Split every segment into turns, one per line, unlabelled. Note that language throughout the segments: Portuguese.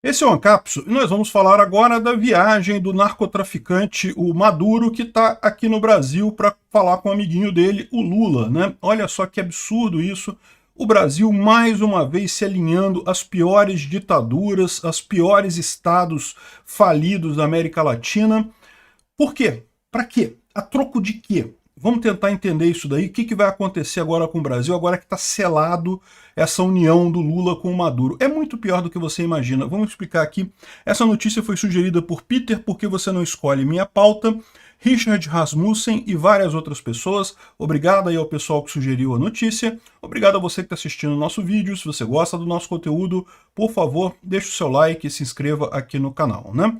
Esse é o Ancapso e nós vamos falar agora da viagem do narcotraficante, o Maduro, que está aqui no Brasil para falar com o amiguinho dele, o Lula, né? Olha só que absurdo isso. O Brasil, mais uma vez, se alinhando às piores ditaduras, aos piores estados falidos da América Latina. Por quê? Para quê? A troco de quê? Vamos tentar entender isso daí. O que vai acontecer agora com o Brasil, agora que está selado essa união do Lula com o Maduro? É muito pior do que você imagina. Vamos explicar aqui. Essa notícia foi sugerida por Peter, porque você não escolhe minha pauta, Richard Rasmussen e várias outras pessoas. Obrigado aí ao pessoal que sugeriu a notícia. Obrigado a você que está assistindo o nosso vídeo. Se você gosta do nosso conteúdo, por favor, deixe o seu like e se inscreva aqui no canal, né?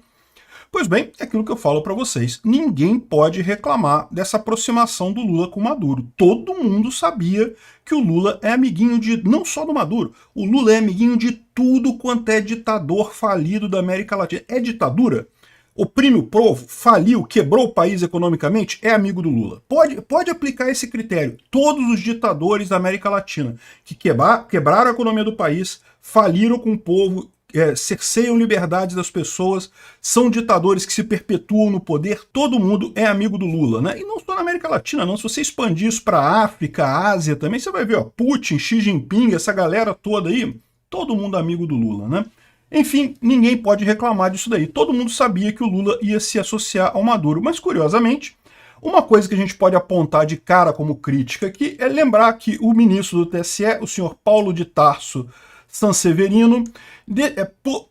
Pois bem, é aquilo que eu falo para vocês. Ninguém pode reclamar dessa aproximação do Lula com o Maduro. Todo mundo sabia que o Lula é amiguinho de, não só do Maduro, o Lula é amiguinho de tudo quanto é ditador falido da América Latina. É ditadura? Oprime o povo, faliu, quebrou o país economicamente, é amigo do Lula. Pode aplicar esse critério. Todos os ditadores da América Latina que quebraram a economia do país, faliram com o povo, cerceiam liberdades das pessoas, são ditadores que se perpetuam no poder, todo mundo é amigo do Lula, né? E não só na América Latina, não. Se você expandir isso para a África, a Ásia também, você vai ver, ó, Putin, Xi Jinping, essa galera toda aí, todo mundo amigo do Lula, né? Enfim, ninguém pode reclamar disso daí. Todo mundo sabia que o Lula ia se associar ao Maduro, mas curiosamente, uma coisa que a gente pode apontar de cara como crítica aqui é lembrar que o ministro do TSE, o senhor Paulo de Tarso Sanseverino,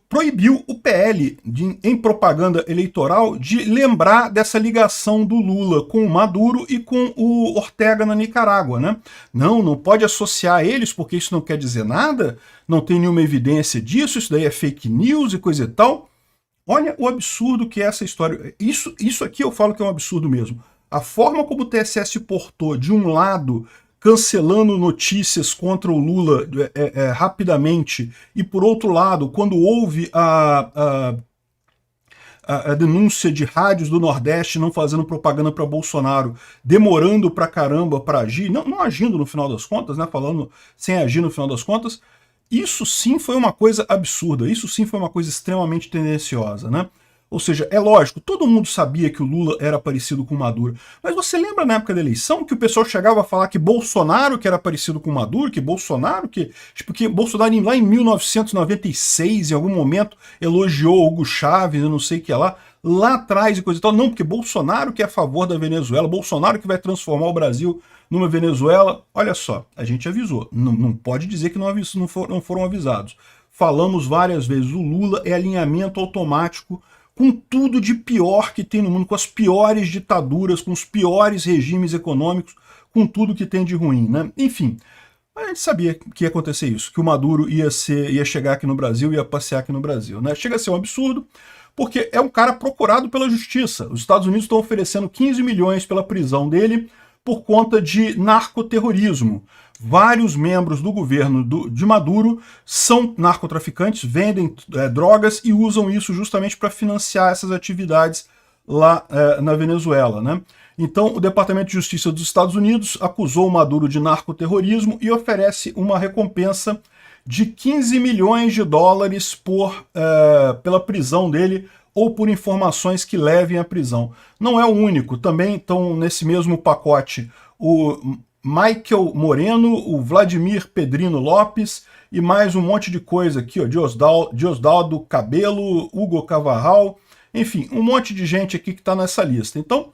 proibiu o PL, em propaganda eleitoral, de lembrar dessa ligação do Lula com o Maduro e com o Ortega na Nicarágua, né? Não pode associar eles, porque isso não quer dizer nada, não tem nenhuma evidência disso, isso daí é fake news e coisa e tal. Olha o absurdo que é essa história. Isso aqui eu falo que é um absurdo mesmo. A forma como o TSE se portou, de um lado, cancelando notícias contra o Lula rapidamente, e por outro lado, quando houve a denúncia de rádios do Nordeste não fazendo propaganda para Bolsonaro, demorando pra caramba para agir, não agindo no final das contas, né, falando sem agir no final das contas, isso sim foi uma coisa absurda, isso sim foi uma coisa extremamente tendenciosa, né? Ou seja, é lógico, todo mundo sabia que o Lula era parecido com o Maduro, mas você lembra na época da eleição que o pessoal chegava a falar que Bolsonaro que era parecido com o Maduro, que Bolsonaro porque Bolsonaro lá em 1996, em algum momento, elogiou Hugo Chávez, eu não sei o que lá atrás e coisa e tal, não, porque Bolsonaro que é a favor da Venezuela, Bolsonaro que vai transformar o Brasil numa Venezuela. Olha só, a gente avisou, não pode dizer que não foram avisados. Falamos várias vezes, o Lula é alinhamento automático com tudo de pior que tem no mundo, com as piores ditaduras, com os piores regimes econômicos, com tudo que tem de ruim, né? Enfim, a gente sabia que ia acontecer isso, que o Maduro ia chegar aqui no Brasil, ia passear aqui no Brasil, né? Chega a ser um absurdo, porque é um cara procurado pela justiça. Os Estados Unidos estão oferecendo 15 milhões pela prisão dele por conta de narcoterrorismo. Vários membros do governo de Maduro são narcotraficantes, vendem drogas e usam isso justamente para financiar essas atividades lá na Venezuela, né? Então, o Departamento de Justiça dos Estados Unidos acusou o Maduro de narcoterrorismo e oferece uma recompensa de 15 milhões de dólares pela prisão dele ou por informações que levem à prisão. Não é o único, também estão nesse mesmo pacote o Michael Moreno, o Vladimir Pedrino Lopes e mais um monte de coisa aqui, ó, Diosdado Cabelo, Hugo Cavarral, enfim, um monte de gente aqui que está nessa lista. Então,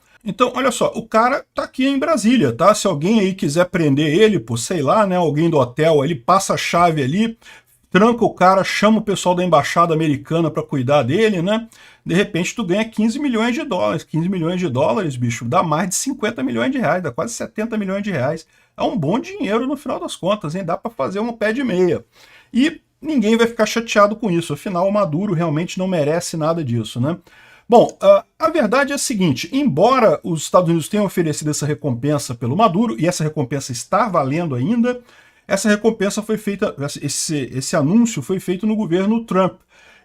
olha só, o cara tá aqui em Brasília, tá? Se alguém aí quiser prender ele, por sei lá, né, alguém do hotel, ele passa a chave ali, tranca o cara, chama o pessoal da embaixada americana para cuidar dele, né? De repente tu ganha 15 milhões de dólares. 15 milhões de dólares, bicho, dá mais de 50 milhões de reais, dá quase 70 milhões de reais. É um bom dinheiro no final das contas, hein? Dá para fazer um pé de meia. E ninguém vai ficar chateado com isso, afinal o Maduro realmente não merece nada disso, né? Bom, a verdade é a seguinte, embora os Estados Unidos tenham oferecido essa recompensa pelo Maduro, e essa recompensa está valendo ainda, essa recompensa foi feita, esse anúncio foi feito no governo Trump.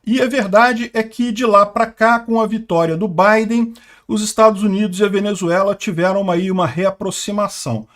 E a verdade é que de lá para cá, com a vitória do Biden, os Estados Unidos e a Venezuela tiveram aí uma reaproximação.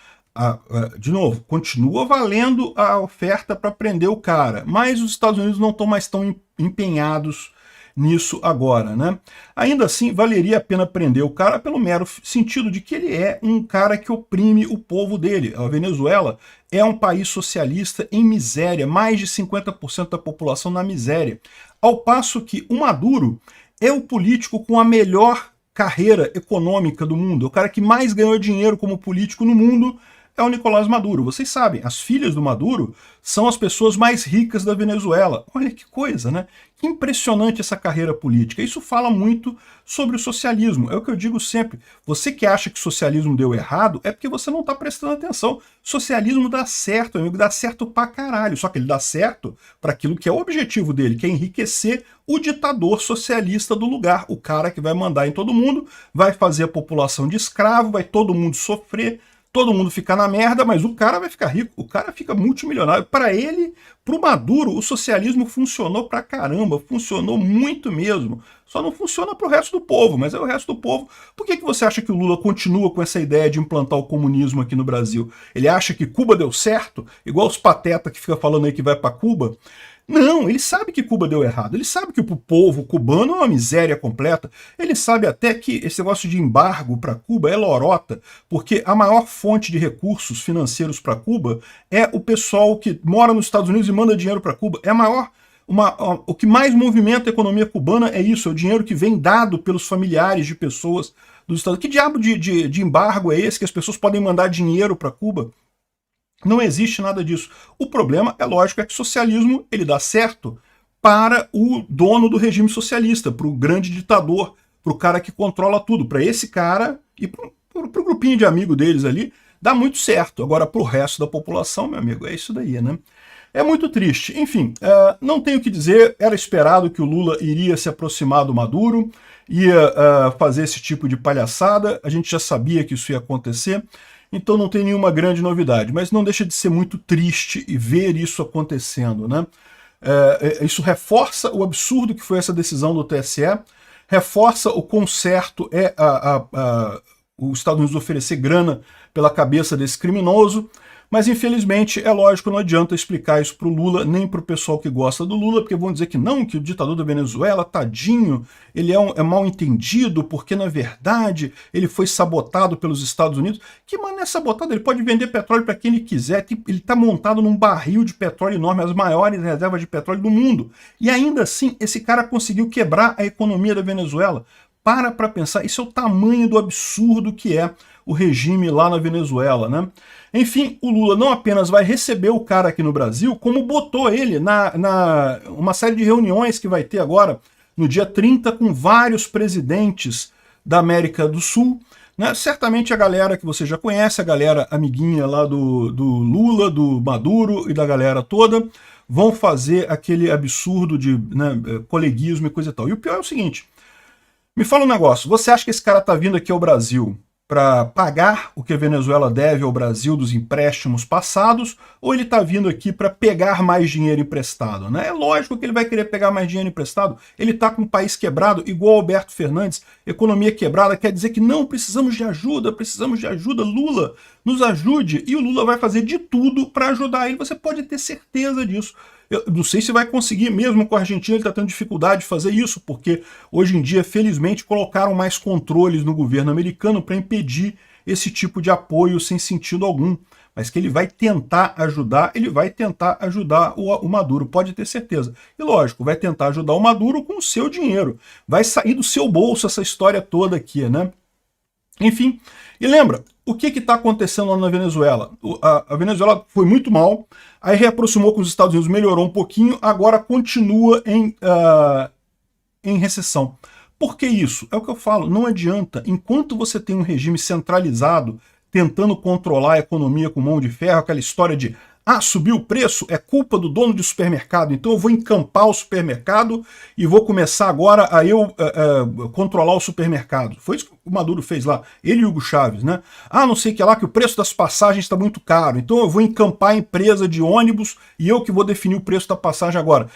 De novo, continua valendo a oferta para prender o cara, mas os Estados Unidos não estão mais tão empenhados nisso agora, né? Ainda assim, valeria a pena prender o cara pelo mero sentido de que ele é um cara que oprime o povo dele. A Venezuela é um país socialista em miséria, mais de 50% da população na miséria. Ao passo que o Maduro é o político com a melhor carreira econômica do mundo, o cara que mais ganhou dinheiro como político no mundo é o Nicolás Maduro. Vocês sabem, as filhas do Maduro são as pessoas mais ricas da Venezuela. Olha que coisa, né? Que impressionante essa carreira política. Isso fala muito sobre o socialismo. É o que eu digo sempre. Você que acha que o socialismo deu errado, é porque você não está prestando atenção. Socialismo dá certo, amigo, dá certo pra caralho. Só que ele dá certo para aquilo que é o objetivo dele, que é enriquecer o ditador socialista do lugar. O cara que vai mandar em todo mundo, vai fazer a população de escravo, vai todo mundo sofrer, todo mundo fica na merda, mas o cara vai ficar rico, o cara fica multimilionário. Para ele, para o Maduro, o socialismo funcionou pra caramba, funcionou muito mesmo. Só não funciona para o resto do povo, mas é o resto do povo. Por que você acha que o Lula continua com essa ideia de implantar o comunismo aqui no Brasil? Ele acha que Cuba deu certo? Igual os patetas que ficam falando aí que vai para Cuba? Não, ele sabe que Cuba deu errado, ele sabe que o povo cubano é uma miséria completa, ele sabe até que esse negócio de embargo para Cuba é lorota, porque a maior fonte de recursos financeiros para Cuba é o pessoal que mora nos Estados Unidos e manda dinheiro para Cuba. É a maior, o que mais movimenta a economia cubana é isso, é o dinheiro que vem dado pelos familiares de pessoas dos Estados Unidos. Que diabo de embargo é esse que as pessoas podem mandar dinheiro para Cuba? Não existe nada disso. O problema, é lógico, é que o socialismo ele dá certo para o dono do regime socialista, para o grande ditador, para o cara que controla tudo. Para esse cara e para o grupinho de amigos deles ali, dá muito certo. Agora, para o resto da população, meu amigo, é isso daí, né? É muito triste. Enfim, não tenho o que dizer, era esperado que o Lula iria se aproximar do Maduro, ia fazer esse tipo de palhaçada, a gente já sabia que isso ia acontecer, então não tem nenhuma grande novidade, mas não deixa de ser muito triste e ver isso acontecendo, né? Isso reforça o absurdo que foi essa decisão do TSE, reforça o quão certo é os Estados Unidos oferecer grana pela cabeça desse criminoso, mas infelizmente, é lógico, não adianta explicar isso para o Lula, nem para o pessoal que gosta do Lula, porque vão dizer que não, que o ditador da Venezuela, tadinho, ele é mal entendido, porque na verdade ele foi sabotado pelos Estados Unidos. Que mané sabotado? Ele pode vender petróleo para quem ele quiser, ele está montado num barril de petróleo enorme, as maiores reservas de petróleo do mundo. E ainda assim, esse cara conseguiu quebrar a economia da Venezuela. Para pensar, isso é o tamanho do absurdo que é o regime lá na Venezuela, né? Enfim, o Lula não apenas vai receber o cara aqui no Brasil, como botou ele na uma série de reuniões que vai ter agora, no dia 30, com vários presidentes da América do Sul, né? Certamente a galera que você já conhece, a galera amiguinha lá do Lula, do Maduro e da galera toda, vão fazer aquele absurdo de, né, coleguismo e coisa e tal. E o pior é o seguinte, me fala um negócio, você acha que esse cara tá vindo aqui ao Brasil para pagar o que a Venezuela deve ao Brasil dos empréstimos passados, ou ele está vindo aqui para pegar mais dinheiro emprestado, né? É lógico que ele vai querer pegar mais dinheiro emprestado, ele está com o país quebrado, igual Alberto Fernandes, economia quebrada, quer dizer que não, precisamos de ajuda, Lula, nos ajude, e o Lula vai fazer de tudo para ajudar ele, você pode ter certeza disso. Eu não sei se vai conseguir, mesmo com a Argentina ele está tendo dificuldade de fazer isso, porque hoje em dia, felizmente, colocaram mais controles no governo americano para impedir esse tipo de apoio sem sentido algum. Mas que ele vai tentar ajudar, o Maduro, pode ter certeza. E lógico, vai tentar ajudar o Maduro com o seu dinheiro. Vai sair do seu bolso essa história toda aqui, né? Enfim, e lembra, o que está acontecendo lá na Venezuela? A Venezuela foi muito mal, aí reaproximou com os Estados Unidos, melhorou um pouquinho, agora continua em recessão. Por que isso? É o que eu falo, não adianta. Enquanto você tem um regime centralizado, tentando controlar a economia com mão de ferro, aquela história de subiu o preço, é culpa do dono de supermercado, então eu vou encampar o supermercado e vou começar agora a controlar o supermercado. Foi isso que o Maduro fez lá, ele e o Hugo Chávez, né? Não sei que lá, que o preço das passagens está muito caro, então eu vou encampar a empresa de ônibus e eu que vou definir o preço da passagem agora.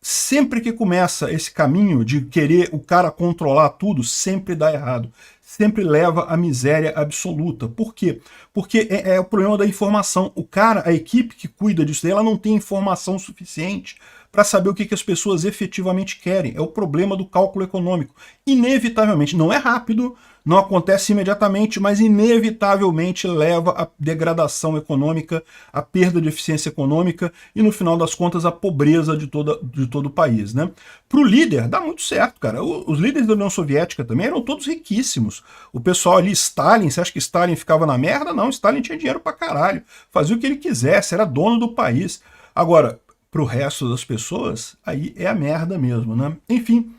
sempre que começa esse caminho de querer o cara controlar tudo, sempre dá errado. Sempre leva à miséria absoluta. Por quê? Porque é o problema da informação. O cara, a equipe que cuida disso, ela não tem informação suficiente para saber o que as pessoas efetivamente querem. É o problema do cálculo econômico. Inevitavelmente, não é rápido, não acontece imediatamente, mas inevitavelmente leva à degradação econômica, à perda de eficiência econômica e, no final das contas, à pobreza de todo o país, né? Para o líder, dá muito certo, cara. Os líderes da União Soviética também eram todos riquíssimos. O pessoal ali, Stalin, você acha que Stalin ficava na merda? Não, Stalin tinha dinheiro pra caralho. Fazia o que ele quisesse, era dono do país. Agora, pro resto das pessoas, aí é a merda mesmo, né? Enfim,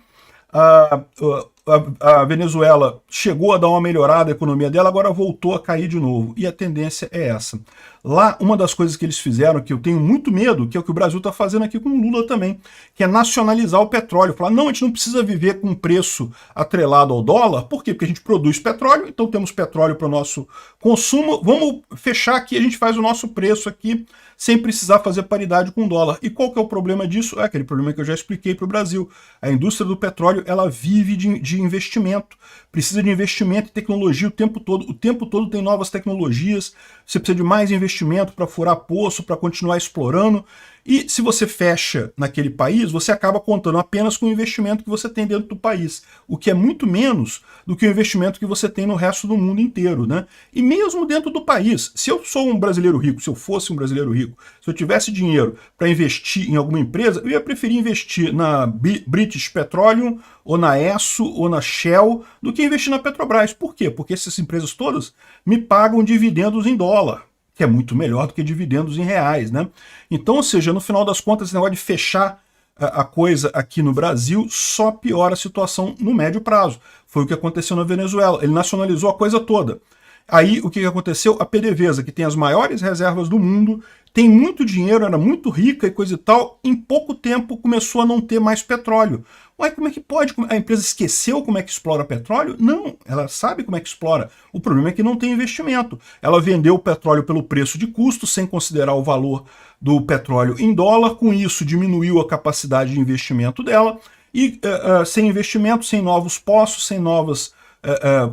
a Venezuela chegou a dar uma melhorada a economia dela, agora voltou a cair de novo. E a tendência é essa. Lá, uma das coisas que eles fizeram, que eu tenho muito medo, que é o que o Brasil está fazendo aqui com o Lula também, que é nacionalizar o petróleo. Falar, não, a gente não precisa viver com um preço atrelado ao dólar. Por quê? Porque a gente produz petróleo, então temos petróleo para o nosso consumo. Vamos fechar aqui, a gente faz o nosso preço aqui, sem precisar fazer paridade com o dólar. E qual que é o problema disso? É aquele problema que eu já expliquei para o Brasil. A indústria do petróleo, ela vive de investimento. Precisa de investimento e tecnologia o tempo todo. O tempo todo tem novas tecnologias. Você precisa de mais investimento para furar poço, para continuar explorando. E se você fecha naquele país, você acaba contando apenas com o investimento que você tem dentro do país, o que é muito menos do que o investimento que você tem no resto do mundo inteiro, né? E mesmo dentro do país, se eu sou um brasileiro rico, se eu fosse um brasileiro rico, se eu tivesse dinheiro para investir em alguma empresa, eu ia preferir investir na British Petroleum, ou na Esso, ou na Shell, do que investir na Petrobras. Por quê? Porque essas empresas todas me pagam dividendos em dólar, que é muito melhor do que dividendos em reais, né? Então, ou seja, no final das contas, esse negócio de fechar a coisa aqui no Brasil só piora a situação no médio prazo. Foi o que aconteceu na Venezuela. Ele nacionalizou a coisa toda. Aí, o que aconteceu? A PDVSA, que tem as maiores reservas do mundo, tem muito dinheiro, era muito rica e coisa e tal, em pouco tempo começou a não ter mais petróleo. Ué, como é que pode? A empresa esqueceu como é que explora petróleo? Não, ela sabe como é que explora. O problema é que não tem investimento. Ela vendeu o petróleo pelo preço de custo, sem considerar o valor do petróleo em dólar, com isso diminuiu a capacidade de investimento dela, e sem investimento, sem novos poços, sem novas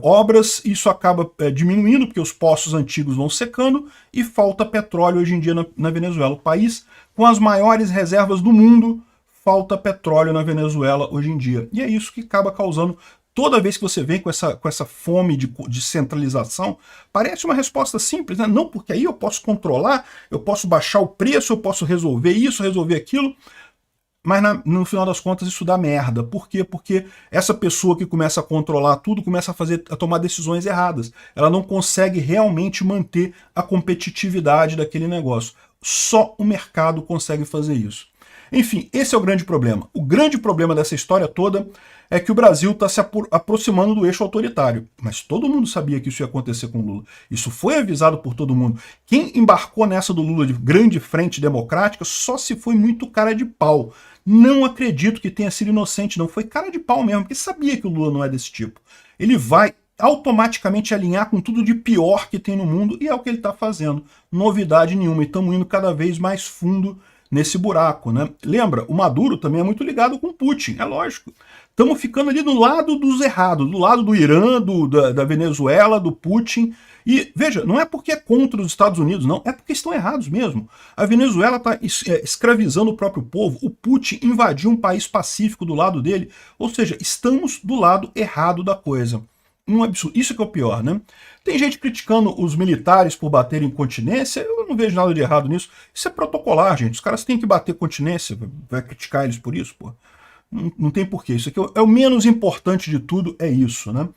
obras, isso acaba diminuindo, porque os poços antigos vão secando e falta petróleo hoje em dia na Venezuela. O país com as maiores reservas do mundo, falta petróleo na Venezuela hoje em dia. E é isso que acaba causando, toda vez que você vem com essa fome de centralização, parece uma resposta simples, né? Não, porque aí eu posso controlar, eu posso baixar o preço, eu posso resolver isso, resolver aquilo. Mas no final das contas isso dá merda. Por quê? Porque essa pessoa que começa a controlar tudo começa a tomar decisões erradas. Ela não consegue realmente manter a competitividade daquele negócio. Só o mercado consegue fazer isso. Enfim, esse é o grande problema. O grande problema dessa história toda é que o Brasil está se aproximando do eixo autoritário. Mas todo mundo sabia que isso ia acontecer com o Lula. Isso foi avisado por todo mundo. Quem embarcou nessa do Lula de grande frente democrática só se foi muito cara de pau. Não acredito que tenha sido inocente, não. Foi cara de pau mesmo, porque sabia que o Lula não é desse tipo. Ele vai automaticamente alinhar com tudo de pior que tem no mundo, e é o que ele está fazendo. Novidade nenhuma, e estamos indo cada vez mais fundo nesse buraco, né? Lembra, o Maduro também é muito ligado com o Putin, é lógico. Estamos ficando ali do lado dos errados, do lado do Irã, da Venezuela, do Putin. E, veja, não é porque é contra os Estados Unidos, não, é porque estão errados mesmo. A Venezuela está escravizando o próprio povo, o Putin invadiu um país pacífico do lado dele, ou seja, estamos do lado errado da coisa. Um absurdo. Isso que é o pior, né? Tem gente criticando os militares por baterem continência, eu não vejo nada de errado nisso. Isso é protocolar, gente. Os caras têm que bater continência, vai criticar eles por isso, pô. Não tem porquê. Isso aqui é o menos importante de tudo, é isso, né?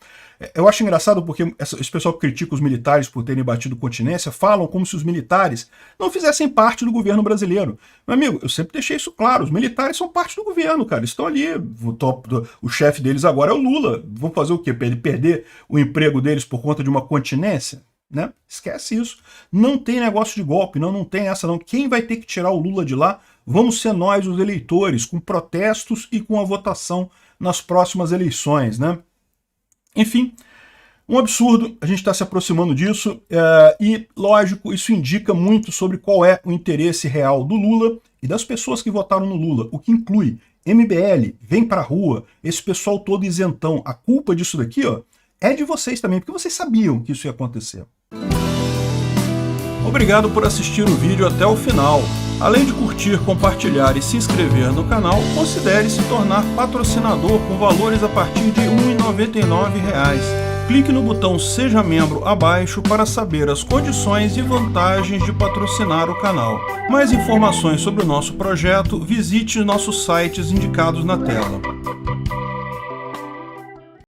Eu acho engraçado porque esse pessoal que critica os militares por terem batido continência falam como se os militares não fizessem parte do governo brasileiro. Meu amigo, eu sempre deixei isso claro, os militares são parte do governo, cara, estão ali, o chefe deles agora é o Lula. Vão fazer o quê? Para ele perder o emprego deles por conta de uma continência? Né? Esquece isso. Não tem negócio de golpe, não tem essa não. Quem vai ter que tirar o Lula de lá vamos ser nós, os eleitores, com protestos e com a votação nas próximas eleições, né? Enfim, Um absurdo, a gente está se aproximando disso, e, lógico, isso indica muito sobre qual é o interesse real do Lula e das pessoas que votaram no Lula, o que inclui MBL, Vem Pra Rua, esse pessoal todo isentão. A culpa disso daqui, ó, é de vocês também, porque vocês sabiam que isso ia acontecer. Obrigado por assistir o vídeo até o final. Além de curtir, compartilhar e se inscrever no canal, considere se tornar patrocinador com valores a partir de R$ 1,99. Clique no botão Seja Membro abaixo para saber as condições e vantagens de patrocinar o canal. Mais informações sobre o nosso projeto, visite nossos sites indicados na tela.